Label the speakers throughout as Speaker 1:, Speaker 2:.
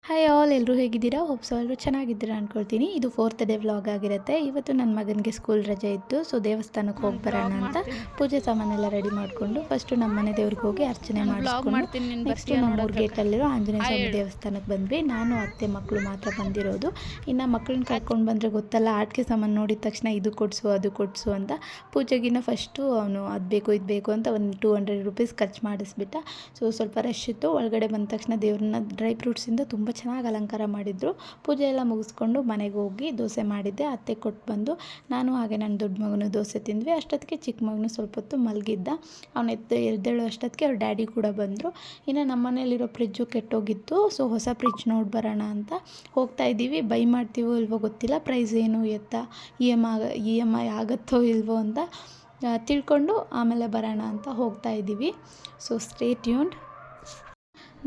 Speaker 1: Hi all, ಎಲ್ಲರೂ ಹೇಗಿದ್ದೀರಾ? Hopes ಎಲ್ಲರೂ ಚೆನ್ನಾಗಿದ್ದೀರಾ ಅಂದ್ಕೊಳ್ತೀನಿ. ಇದು 4th ಡೇ ವ್ಲಾಗ್ ಆಗಿರುತ್ತೆ. ಇವತ್ತು ನನ್ನ ಮಗನಿಗೆ ಸ್ಕೂಲ್ ರಜೆ ಇತ್ತು, ಸೊ ದೇವಸ್ಥಾನಕ್ಕೆ ಹೋಗಿ ಬರೋಣ ಅಂತ ಪೂಜೆ ಸಾಮಾನೆಲ್ಲ ರೆಡಿ ಮಾಡಿಕೊಂಡು ಫಸ್ಟು ನಮ್ಮ ಮನೆ ದೇವ್ರಿಗೆ ಹೋಗಿ ಅರ್ಚನೆ ಮಾಡಿಸ್ಕೊಂಡು ನೆಕ್ಸ್ಟು ನಮ್ಮ ಊರ ಗೇಟಲ್ಲಿರೋ ಆಂಜನೇಯ ಸ್ವಾಮಿ ದೇವಸ್ಥಾನಕ್ಕೆ ಬಂದ್ವಿ. ನಾನು ಅತ್ತೆ ಮಕ್ಕಳು ಮಾತ್ರ ಬಂದಿರೋದು. ಇನ್ನು ಮಕ್ಕಳನ್ನ ಕರ್ಕೊಂಡು ಬಂದರೆ ಗೊತ್ತಲ್ಲ, ಆಟಿಕೆ ಸಾಮಾನು ನೋಡಿದ ತಕ್ಷಣ ಇದು ಕೊಡಿಸು ಅದು ಕೊಡಿಸು ಅಂತ ಪೂಜೆಗಿನ್ನ ಫಸ್ಟು ಅವನು ಅದು ಬೇಕು ಇದು ಬೇಕು ಅಂತ ಒಂದು 200 ರೂಪೀಸ್ ಖರ್ಚು ಮಾಡಿಸ್ಬಿಟ್ಟ. ಸೊ ಸ್ವಲ್ಪ ರಶ್ ಇತ್ತು. ಒಳಗಡೆ ಬಂದ ತಕ್ಷಣ ದೇವ್ರನ್ನ ಡ್ರೈ ಫ್ರೂಟ್ಸಿಂದ ತುಂಬ ಚೆನ್ನಾಗಿ ಅಲಂಕಾರ ಮಾಡಿದರು. ಪೂಜೆ ಎಲ್ಲ ಮುಗಿಸ್ಕೊಂಡು ಮನೆಗೆ ಹೋಗಿ ದೋಸೆ ಮಾಡಿದ್ದೆ, ಅತ್ತೆ ಕೊಟ್ಟು ಬಂದು ನಾನು ಹಾಗೆ ನನ್ನ ದೊಡ್ಡ ಮಗನು ದೋಸೆ ತಿಂದ್ವಿ. ಅಷ್ಟೊತ್ತಿಗೆ ಚಿಕ್ಕ ಮಗನು ಸ್ವಲ್ಪ ಹೊತ್ತು ಮಲಗಿದ್ದ. ಅವನು ಎದ್ದೇಳೋ ಅಷ್ಟೊತ್ತಿಗೆ ಅವ್ರ ಡ್ಯಾಡಿ ಕೂಡ ಬಂದರು. ಇನ್ನು ನಮ್ಮ ಮನೇಲಿರೋ ಫ್ರಿಜ್ಜು ಕೆಟ್ಟೋಗಿತ್ತು, ಸೊ ಹೊಸ ಫ್ರಿಜ್ ನೋಡಿ ಬರೋಣ ಅಂತ ಹೋಗ್ತಾ ಇದ್ದೀವಿ. ಬೈ ಮಾಡ್ತೀವೋ ಇಲ್ವೋ ಗೊತ್ತಿಲ್ಲ, ಪ್ರೈಸ್ ಏನು ಎತ್ತ ಇ ಎಮ್ ಐ ಆಗುತ್ತೋ ಇಲ್ವೋ ಅಂತ ತಿಳ್ಕೊಂಡು ಆಮೇಲೆ ಬರೋಣ ಅಂತ ಹೋಗ್ತಾ ಇದ್ದೀವಿ. So stay tuned.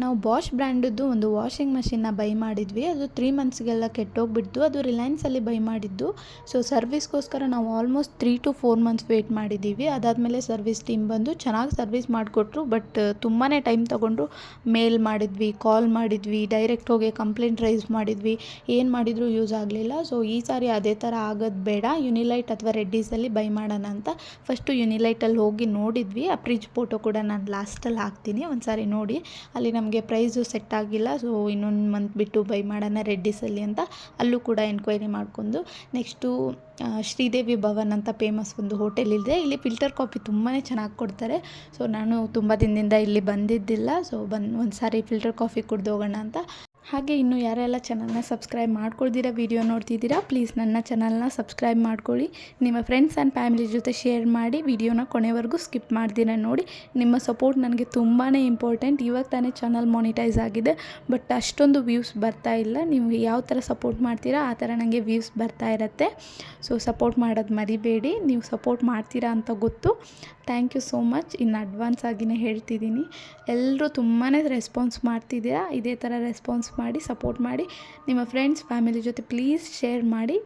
Speaker 1: ನಾವು ಬಾಷ್ ಬ್ರ್ಯಾಂಡದ್ದು ಒಂದು ವಾಷಿಂಗ್ ಮಷಿನ್ನ ಬೈ ಮಾಡಿದ್ವಿ. ಅದು 3 ಮಂತ್ಸ್ಗೆಲ್ಲ ಕೆಟ್ಟೋಗ್ಬಿಡ್ತು. ಅದು ರಿಲಯನ್ಸಲ್ಲಿ ಬೈ ಮಾಡಿದ್ದು. ಸೊ ಸರ್ವಿಸ್ಗೋಸ್ಕರ ನಾವು ಆಲ್ಮೋಸ್ಟ್ 3 to 4 ಮಂತ್ಸ್ ವೆಯ್ಟ್ ಮಾಡಿದ್ದೀವಿ. ಅದಾದಮೇಲೆ ಸರ್ವಿಸ್ ಟೀಮ್ ಬಂದು ಚೆನ್ನಾಗಿ ಸರ್ವಿಸ್ ಮಾಡಿಕೊಟ್ರು. ಬಟ್ ತುಂಬಾ ಟೈಮ್ ತೊಗೊಂಡ್ರು. ಮೇಲ್ ಮಾಡಿದ್ವಿ, ಕಾಲ್ ಮಾಡಿದ್ವಿ, ಡೈರೆಕ್ಟ್ ಹೋಗಿ ಕಂಪ್ಲೇಂಟ್ ರೈಸ್ ಮಾಡಿದ್ವಿ. ಏನು ಮಾಡಿದರೂ ಯೂಸ್ ಆಗಲಿಲ್ಲ. ಸೊ ಈ ಸಾರಿ ಅದೇ ಥರ ಆಗೋದು ಬೇಡ, ಯುನಿಲೈಟ್ ಅಥವಾ ರೆಡ್ಡೀಸಲ್ಲಿ ಬೈ ಮಾಡೋಣ ಅಂತ ಫಸ್ಟು ಯುನಿಲೈಟಲ್ಲಿ ಹೋಗಿ ನೋಡಿದ್ವಿ. ಆ ಫ್ರಿಜ್ ಫೋಟೋ ಕೂಡ ನಾನು ಲಾಸ್ಟಲ್ಲಿ ಹಾಕ್ತೀನಿ, ಒಂದು ಸಾರಿ ನೋಡಿ. ಅಲ್ಲಿ ನಮಗೆ ಪ್ರೈಸು ಸೆಟ್ ಆಗಿಲ್ಲ, ಸೊ ಇನ್ನೊಂದು ಮಂತ್ ಬಿಟ್ಟು ಬೈ ಮಾಡೋಣ ರೆಡ್ಡೀಸಲ್ಲಿ ಅಂತ ಅಲ್ಲೂ ಕೂಡ ಎನ್ಕ್ವೈರಿ ಮಾಡ್ಕೊಂಡು ನೆಕ್ಸ್ಟು ಶ್ರೀದೇವಿ ಭವನ್ ಅಂತ ಫೇಮಸ್ ಒಂದು ಹೋಟೆಲ್ ಇದೆ. ಇಲ್ಲಿ ಫಿಲ್ಟರ್ ಕಾಫಿ ತುಂಬಾ ಚೆನ್ನಾಗಿ ಕೊಡ್ತಾರೆ. ಸೊ ನಾನು ತುಂಬ ದಿನದಿಂದ ಇಲ್ಲಿ ಬಂದಿದ್ದಿಲ್ಲ, ಸೊ ಒಂದು ಸಾರಿ ಫಿಲ್ಟರ್ ಕಾಫಿ ಕುಡ್ದು ಹೋಗೋಣ ಅಂತ. ಹಾಗೆ ಇನ್ನೂ ಯಾರೆಲ್ಲ ಚಾನಲ್ನ ಸಬ್ಸ್ಕ್ರೈಬ್ ಮಾಡ್ಕೊಳ್ದಿರ ವಿಡಿಯೋ ನೋಡ್ತಿದ್ದೀರಾ, ಪ್ಲೀಸ್ ನನ್ನ ಚಾನಲ್ನ ಸಬ್ಸ್ಕ್ರೈಬ್ ಮಾಡ್ಕೊಳ್ಳಿ. ನಿಮ್ಮ ಫ್ರೆಂಡ್ಸ್ ಆ್ಯಂಡ್ ಫ್ಯಾಮಿಲಿ ಜೊತೆ ಶೇರ್ ಮಾಡಿ, ವಿಡಿಯೋನ ಕೊನೆವರೆಗೂ ಸ್ಕಿಪ್ ಮಾಡ್ದಿರ ನೋಡಿ. ನಿಮ್ಮ ಸಪೋರ್ಟ್ ನನಗೆ ತುಂಬಾ ಇಂಪಾರ್ಟೆಂಟ್. ಇವಾಗ ತಾನೇ ಚಾನಲ್ ಮಾನಿಟೈಸ್ ಆಗಿದೆ, ಬಟ್ ಅಷ್ಟೊಂದು ವ್ಯೂಸ್ ಬರ್ತಾ ಇಲ್ಲ. ನೀವು ಯಾವ ಥರ ಸಪೋರ್ಟ್ ಮಾಡ್ತೀರಾ ಆ ಥರ ನನಗೆ ವ್ಯೂಸ್ ಬರ್ತಾ ಇರುತ್ತೆ. ಸೊ ಸಪೋರ್ಟ್ ಮಾಡೋದು ಮರಿಬೇಡಿ. ನೀವು ಸಪೋರ್ಟ್ ಮಾಡ್ತೀರಾ ಅಂತ ಗೊತ್ತು. Thank you so much. ಇನ್ನು ಅಡ್ವಾನ್ಸ್ ಆಗಿನೇ ಹೇಳ್ತಿದ್ದೀನಿ. ಎಲ್ಲರೂ ತುಂಬಾ ರೆಸ್ಪಾನ್ಸ್ ಮಾಡ್ತಿದ್ದೀರಾ. ಇದೇ ಥರ ರೆಸ್ಪಾನ್ಸ್ ಮಾಡಿ, ಸಪೋರ್ಟ್ ಮಾಡಿ. ನಿಮ್ಮ ಫ್ರೆಂಡ್ಸ್ ಫ್ಯಾಮಿಲಿ ಜೊತೆ ಪ್ಲೀಸ್ ಶೇರ್ ಮಾಡಿ.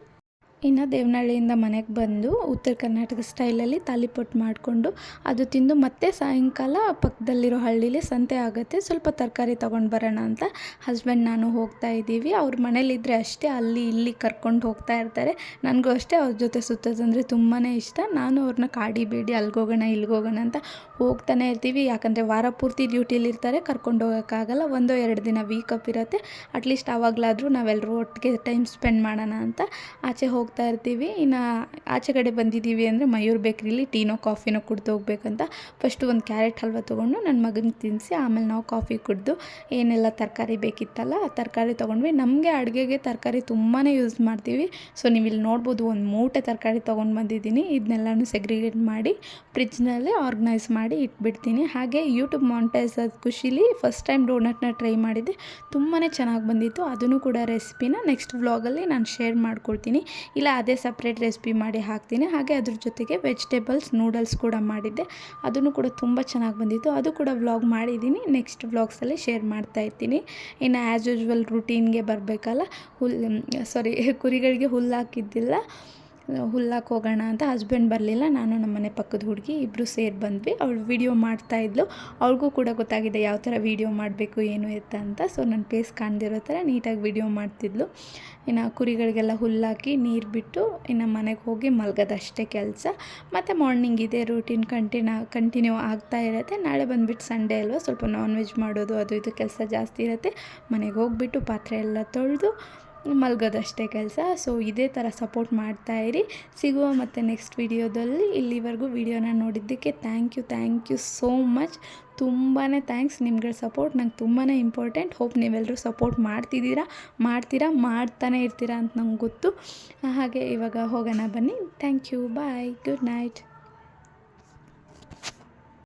Speaker 1: ಇನ್ನು ದೇವನಹಳ್ಳಿಯಿಂದ ಮನೆಗೆ ಬಂದು ಉತ್ತರ ಕರ್ನಾಟಕ ಸ್ಟೈಲಲ್ಲಿ ತಾಲಿಪಟ್ಟು ಮಾಡಿಕೊಂಡು ಅದು ತಿಂದು ಮತ್ತೆ ಸಾಯಂಕಾಲ ಪಕ್ಕದಲ್ಲಿರೋ ಹಳ್ಳೀಲಿ ಸಂತೆ ಆಗುತ್ತೆ, ಸ್ವಲ್ಪ ತರಕಾರಿ ತೊಗೊಂಡು ಬರೋಣ ಅಂತ ಹಸ್ಬೆಂಡ್ ನಾನು ಹೋಗ್ತಾ ಇದ್ದೀವಿ. ಅವ್ರ ಮನೇಲಿದ್ದರೆ ಅಷ್ಟೇ ಅಲ್ಲಿ ಇಲ್ಲಿ ಕರ್ಕೊಂಡು ಹೋಗ್ತಾ ಇರ್ತಾರೆ. ನನಗೂ ಅಷ್ಟೇ ಅವ್ರ ಜೊತೆ ಸುತ್ತೋದಂದರೆ ತುಂಬಾ ಇಷ್ಟ. ನಾನು ಅವ್ರನ್ನ ಕಾಡಿಬೇಡಿ ಅಲ್ಲಿಗೋಗೋಣ ಇಲ್ಲಿಗೋಗೋಣ ಅಂತ ಹೋಗ್ತಾನೆ ಇರ್ತೀವಿ. ಯಾಕಂದರೆ ವಾರ ಪೂರ್ತಿ ಡ್ಯೂಟಿಲಿರ್ತಾರೆ, ಕರ್ಕೊಂಡು ಹೋಗೋಕ್ಕಾಗಲ್ಲ. 1-2 ದಿನ ವೀಕಪ್ ಇರುತ್ತೆ. ಅಟ್ಲೀಸ್ಟ್ ಆವಾಗಲಾದರೂ ನಾವೆಲ್ಲರೂ ಒಟ್ಟಿಗೆ ಟೈಮ್ ಸ್ಪೆಂಡ್ ಮಾಡೋಣ ಅಂತ ಆಚೆ ಹೋಗ್ತಾ ಇರ್ತೀವಿ. ಇನ್ನು ಆಚೆ ಕಡೆ ಬಂದಿದ್ದೀವಿ ಅಂದರೆ ಮಯೂರ್ ಬೇಕ್ರಿಲಿ ಟೀನೋ ಕಾಫಿನೋ ಕುಡ್ದು ಹೋಗ್ಬೇಕಂತ ಫಸ್ಟು ಒಂದು ಕ್ಯಾರೆಟ್ ಹಲ್ವ ತೊಗೊಂಡು ನನ್ನ ಮಗನಿಗೆ ತಿನ್ನಿಸಿ ಆಮೇಲೆ ನಾವು ಕಾಫಿ ಕುಡಿದು ಏನೆಲ್ಲ ತರಕಾರಿ ಬೇಕಿತ್ತಲ್ಲ ಆ ತರಕಾರಿ ತೊಗೊಂಡ್ವಿ. ನಮಗೆ ಅಡುಗೆಗೆ ತರಕಾರಿ ತುಂಬಾ ಯೂಸ್ ಮಾಡ್ತೀವಿ. ಸೊ ನೀವು ಇಲ್ಲಿ ನೋಡ್ಬೋದು, ಒಂದು ಮೂಟೆ ತರಕಾರಿ ತೊಗೊಂಡು ಬಂದಿದ್ದೀನಿ. ಇದನ್ನೆಲ್ಲನೂ ಸೆಗ್ರಿಗೇಟ್ ಮಾಡಿ ಫ್ರಿಜ್ನಲ್ಲೇ ಆರ್ಗನೈಸ್ ಮಾಡಿ ಇಟ್ಬಿಡ್ತೀನಿ. ಹಾಗೆ ಯೂಟ್ಯೂಬ್ ಮಾನಿಟೈಸ್ ಆದ ಖುಷಿಲಿ ಫಸ್ಟ್ ಟೈಮ್ ಡೋನಟ್ನ ಟ್ರೈ ಮಾಡಿದ್ದೆ, ತುಂಬಾ ಚೆನ್ನಾಗಿ ಬಂದಿತ್ತು. ಅದನ್ನು ಕೂಡ ರೆಸಿಪಿನ ನೆಕ್ಸ್ಟ್ ವ್ಲಾಗಲ್ಲಿ ನಾನು ಶೇರ್ ಮಾಡ್ಕೊಳ್ತೀನಿ, ಇಲ್ಲ ಅದೇ ಸಪ್ರೇಟ್ ರೆಸಿಪಿ ಮಾಡಿ ಹಾಕ್ತೀನಿ. ಹಾಗೆ ಅದ್ರ ಜೊತೆಗೆ ವೆಜಿಟೇಬಲ್ಸ್ ನೂಡಲ್ಸ್ ಕೂಡ ಮಾಡಿದ್ದೆ, ಅದನ್ನು ಕೂಡ ತುಂಬ ಚೆನ್ನಾಗಿ ಬಂದಿತ್ತು. ಅದು ಕೂಡ ವ್ಲಾಗ್ ಮಾಡಿದ್ದೀನಿ, ನೆಕ್ಸ್ಟ್ ವ್ಲಾಗ್ಸಲ್ಲಿ ಶೇರ್ ಮಾಡ್ತಾ ಇರ್ತೀನಿ. ಇನ್ನು ಆ್ಯಸ್ ಯೂಶ್ವಲ್ ರೂಟೀನ್ಗೆ ಬರಬೇಕಲ್ಲ, ಕುರಿಗಳಿಗೆ ಹುಲ್ಲು ಹಾಕಿದ್ದಿಲ್ಲ, ಹುಲ್ಲಾಕಿ ಹೋಗೋಣ ಅಂತ ಹಸ್ಬೆಂಡ್ ಬರಲಿಲ್ಲ. ನಾನು ನಮ್ಮ ಮನೆ ಪಕ್ಕದ ಹುಡುಗಿ ಇಬ್ಬರು ಸೇರಿ ಬಂದ್ವಿ. ಅವಳು ವೀಡಿಯೋ ಮಾಡ್ತಾಯಿದ್ಲು. ಅವ್ಳಿಗೂ ಕೂಡ ಗೊತ್ತಾಗಿದೆ ಯಾವ ಥರ ವೀಡಿಯೋ ಮಾಡಬೇಕು ಏನು ಎತ್ತ ಅಂತ. ಸೊ ನನ್ನ ಫೇಸ್ ಕಾಣ್ದಿರೋ ಥರ ನೀಟಾಗಿ ವೀಡಿಯೋ ಮಾಡ್ತಿದ್ಲು. ಇನ್ನು ಕುರಿಗಳಿಗೆಲ್ಲ ಹುಲ್ಲಾಕಿ ನೀರು ಬಿಟ್ಟು ಇನ್ನು ಮನೆಗೆ ಹೋಗಿ ಮಲಗೋದಷ್ಟೇ ಕೆಲಸ. ಮತ್ತು ಮಾರ್ನಿಂಗ್ ಇದೇ ರೂಟೀನ್ ಕಂಟಿನ್ಯೂ ಆಗ್ತಾ ಇರುತ್ತೆ. ನಾಳೆ ಬಂದುಬಿಟ್ಟು ಸಂಡೇ ಅಲ್ವಾ, ಸ್ವಲ್ಪ ನಾನ್ ವೆಜ್ ಮಾಡೋದು ಅದು ಇದು ಕೆಲಸ ಜಾಸ್ತಿ ಇರುತ್ತೆ. ಮನೆಗೆ ಹೋಗಿಬಿಟ್ಟು ಪಾತ್ರೆ ಎಲ್ಲ ತೊಳೆದು ಮಲಗೋದಷ್ಟೇ ಕೆಲಸ. ಸೊ ಇದೇ ಥರ ಸಪೋರ್ಟ್ ಮಾಡ್ತಾಯಿರಿ. ಸಿಗುವ ಮತ್ತು ನೆಕ್ಸ್ಟ್ ವಿಡಿಯೋದಲ್ಲಿ. ಇಲ್ಲಿವರೆಗೂ ವಿಡಿಯೋನ ನೋಡಿದ್ದಕ್ಕೆ ಥ್ಯಾಂಕ್ ಯು ಸೋ ಮಚ್. ತುಂಬಾ ಥ್ಯಾಂಕ್ಸ್. ನಿಮ್ಗಳ ಸಪೋರ್ಟ್ ನಂಗೆ ತುಂಬಾ ಇಂಪಾರ್ಟೆಂಟ್. ಹೋಪ್ ನೀವೆಲ್ಲರೂ ಸಪೋರ್ಟ್ ಮಾಡ್ತಾನೆ ಇರ್ತೀರಾ ಅಂತ ನಂಗೆ ಗೊತ್ತು. ಹಾಗೆ ಇವಾಗ ಹೋಗೋಣ ಬನ್ನಿ. Thank you, bye, good night.